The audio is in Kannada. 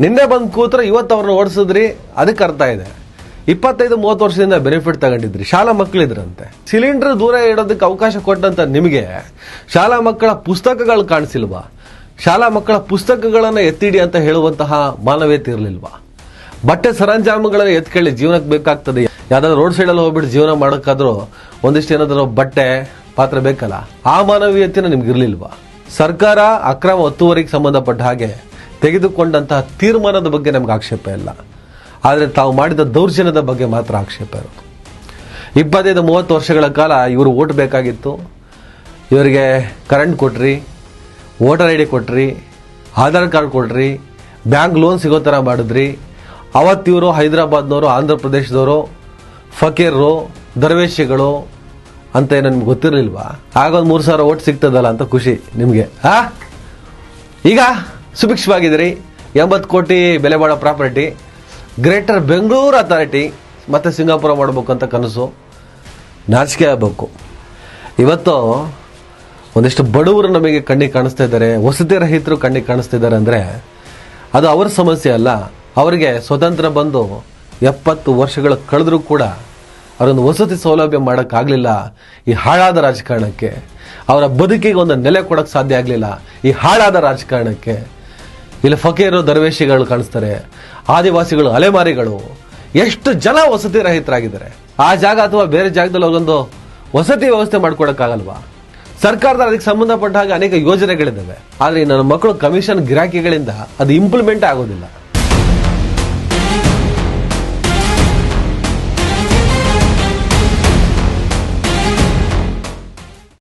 ನಿನ್ನೆ ಬಂದು ಕೂತ್ರೆ ಇವತ್ತು ಅವ್ರನ್ನ ಓಡಿಸಿದ್ರಿ, ಅದಕ್ಕೆ ಅರ್ಥ ಇದೆ. 25-30 ವರ್ಷದಿಂದ ಬೆನಿಫಿಟ್ ತಗೊಂಡಿದ್ರಿ, ಶಾಲಾ ಮಕ್ಕಳಿದ್ರಂತೆ. ಸಿಲಿಂಡರ್ ದೂರ ಇಡೋದಕ್ಕೆ ಅವಕಾಶ ಕೊಟ್ಟಂತ ನಿಮಗೆ ಶಾಲಾ ಮಕ್ಕಳ ಪುಸ್ತಕಗಳು ಕಾಣಿಸಿಲ್ವಾ? ಶಾಲಾ ಮಕ್ಕಳ ಪುಸ್ತಕಗಳನ್ನ ಎತ್ತಿಡಿ ಅಂತ ಹೇಳುವಂತಹ ಮಾನವೀಯತೆ ಇರಲಿಲ್ವಾ? ಬಟ್ಟೆ ಸರಂಜಾಮುಗಳನ್ನ ಎತ್ಕೊಳ್ಳಿ, ಜೀವನಕ್ಕೆ ಬೇಕಾಗ್ತದೆ. ಯಾವ್ದಾದ್ರು ರೋಡ್ ಸೈಡಲ್ಲಿ ಹೋಗ್ಬಿಟ್ಟು ಜೀವನ ಮಾಡೋಕ್ಕಾದ್ರೂ ಒಂದಿಷ್ಟು ಏನಾದ್ರು ಬಟ್ಟೆ ಪಾತ್ರೆ ಬೇಕಲ್ಲ, ಆ ಮಾನವೀಯತೆನ ನಿಮ್ಗೆ ಇರ್ಲಿಲ್ವಾ? ಸರ್ಕಾರ ಅಕ್ರಮ ಒತ್ತುವರಿಗೆ ಸಂಬಂಧಪಟ್ಟ ಹಾಗೆ ತೆಗೆದುಕೊಂಡಂತಹ ತೀರ್ಮಾನದ ಬಗ್ಗೆ ನಮ್ಗೆ ಆಕ್ಷೇಪ ಇಲ್ಲ, ಆದರೆ ತಾವು ಮಾಡಿದ ದೌರ್ಜನ್ಯದ ಬಗ್ಗೆ ಮಾತ್ರ ಆಕ್ಷೇಪ ಇರೋದು. 25-30 ವರ್ಷಗಳ ಕಾಲ ಇವರು ಓಟ್ ಬೇಕಾಗಿತ್ತು, ಇವರಿಗೆ ಕರೆಂಟ್ ಕೊಟ್ರಿ, ವೋಟರ್ ಐ ಡಿ ಕೊಟ್ರಿ, ಆಧಾರ್ ಕಾರ್ಡ್ ಕೊಟ್ರಿ, ಬ್ಯಾಂಕ್ ಲೋನ್ ಸಿಗೋ ಥರ ಮಾಡಿದ್ರಿ. ಅವತ್ತಿವರು ಹೈದರಾಬಾದ್ನವರು, ಆಂಧ್ರ ಪ್ರದೇಶದವರು, ಫಕೀರರು, ದರ್ವೇಶಿಗಳು ಅಂತ ನಿಮ್ಗೆ ಗೊತ್ತಿರಲಿಲ್ವಾ? ಆಗೊಂದು 3,000 ಓಟ್ ಸಿಗ್ತದಲ್ಲ ಅಂತ ಖುಷಿ ನಿಮಗೆ. ಈಗ ಸುಭಿಕ್ಷವಾಗಿದ್ದೀರಿ. 80 ಕೋಟಿ ಬೆಲೆ ಬಾಳೋ ಪ್ರಾಪರ್ಟಿ, ಗ್ರೇಟರ್ ಬೆಂಗಳೂರು ಅಥಾರಿಟಿ ಮತ್ತೆ ಸಿಂಗಾಪುರ ಮಾಡಬೇಕು ಅಂತ ಕನಸು. ನಾಚಿಕೆ ಆಗಬೇಕು. ಇವತ್ತು ಒಂದಿಷ್ಟು ಬಡವರು ನಮಗೆ ಕಣ್ಣಿಗೆ ಕಾಣಿಸ್ತಾ ಇದ್ದಾರೆ, ವಸತಿ ರಹಿತರು ಕಣ್ಣಿಗೆ ಕಾಣಿಸ್ತಾ ಇದ್ದಾರೆ ಅಂದರೆ ಅದು ಅವರ ಸಮಸ್ಯೆ ಅಲ್ಲ. ಅವರಿಗೆ ಸ್ವತಂತ್ರ ಬಂದು 70 ವರ್ಷಗಳು ಕಳೆದ್ರೂ ಕೂಡ ಅವರೊಂದು ವಸತಿ ಸೌಲಭ್ಯ ಮಾಡೋಕ್ಕಾಗಲಿಲ್ಲ ಈ ಹಾಳಾದ ರಾಜಕಾರಣಕ್ಕೆ. ಅವರ ಬದುಕಿಗೆ ಒಂದು ನೆಲೆ ಕೊಡೋಕ್ಕೆ ಸಾಧ್ಯ ಆಗಲಿಲ್ಲ ಈ ಹಾಳಾದ ರಾಜಕಾರಣಕ್ಕೆ. ಇಲ್ಲಿ ಫಕೀರರು, ದರ್ವೇಶಿಗಳು ಕಾಣಿಸ್ತಾರೆ, ಆದಿವಾಸಿಗಳು, ಅಲೆಮಾರಿಗಳು, ಎಷ್ಟು ಜನ ವಸತಿ ರಹಿತರಾಗಿದ್ದಾರೆ. ಆ ಜಾಗ ಅಥವಾ ಬೇರೆ ಜಾಗದಲ್ಲಿ ಅವ್ರಿಗೊಂದು ವಸತಿ ವ್ಯವಸ್ಥೆ ಮಾಡ್ಕೊಡಕ್ಕಾಗಲ್ವಾ? ಸರ್ಕಾರದ ಅದಕ್ಕೆ ಸಂಬಂಧಪಟ್ಟ ಹಾಗೆ ಅನೇಕ ಯೋಜನೆಗಳಿದ್ದಾವೆ, ಆದರೆ ನನ್ನ ಮಕ್ಕಳು ಕಮಿಷನ್ ಗಿರಾಕಿಗಳಿಂದ ಅದು ಇಂಪ್ಲಿಮೆಂಟ್ ಆಗೋದಿಲ್ಲ.